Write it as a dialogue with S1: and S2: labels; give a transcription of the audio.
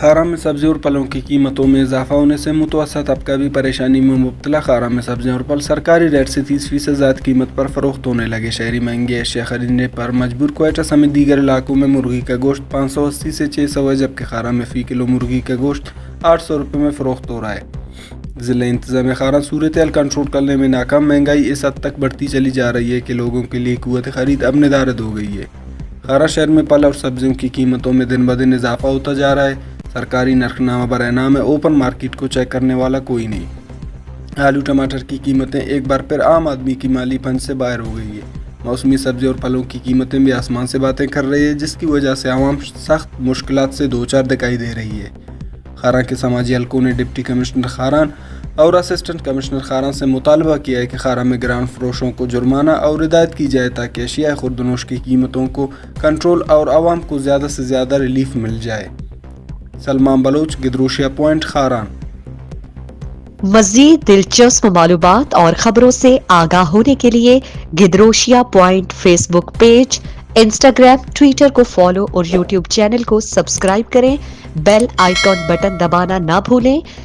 S1: खारा में सब्जी और फलों की कीमतों में इजाफा होने से मुतवस्सित तबका भी परेशानी में मुब्तला। खारा में सब्जियां और फल सरकारी रेट से 30% ज़्यादा कीमत पर फरोख्त होने लगे। शहरी महंगी अशिया खरीदने पर मजबूर। क्वेटा समेत दीगर इलाकों में मुर्गी का गोश्त 580 से 600 है, जबकि खारा में फ़ी किलो मुर्गी का गोश्त 800 रुपये में फ़रोख्त हो रहा है। ज़िला इंतज़ाम खारा सूरत हाल कंट्रोल करने में नाकाम। महंगाई इस हद तक बढ़ती चली जा रही है कि लोगों के लिए क़ुव्वत ख़रीद अब निर्धारित हो गई है। खारा शहर में फल और सब्जियों की कीमतों में दिन ब दिन इजाफा होता जा रहा है। सरकारी नरखनामा बरहनाम है, ओपन मार्केट को चेक करने वाला कोई नहीं। आलू टमाटर की कीमतें एक बार फिर आम आदमी की माली पंच से बाहर हो गई है। मौसमी सब्जी और फलों की कीमतें भी आसमान से बातें कर रही है, जिसकी वजह से आवाम सख्त मुश्किलात से दो चार दिखाई दे रही है। खारा के समाजी हलकों ने डिप्टी कमिश्नर खारान और असिस्टेंट कमिश्नर खारान से मुतालबा किया है कि खारा में ग्रांड फरोशों को जुर्माना और हिदायत की जाए ताकि अशिया खुर्दनोश की कीमतों को कंट्रोल और आवाम को ज़्यादा से ज़्यादा रिलीफ मिल जाए। सलमान बलोच, गिदरोशिया पॉइंट, खारान।
S2: मज़ीद दिलचस्प मालूमात और खबरों से आगाह होने के लिए Gedrosia point Facebook page, Instagram, Twitter को फॉलो और यूट्यूब चैनल को सब्सक्राइब करें। बेल आइकॉन बटन दबाना ना भूलें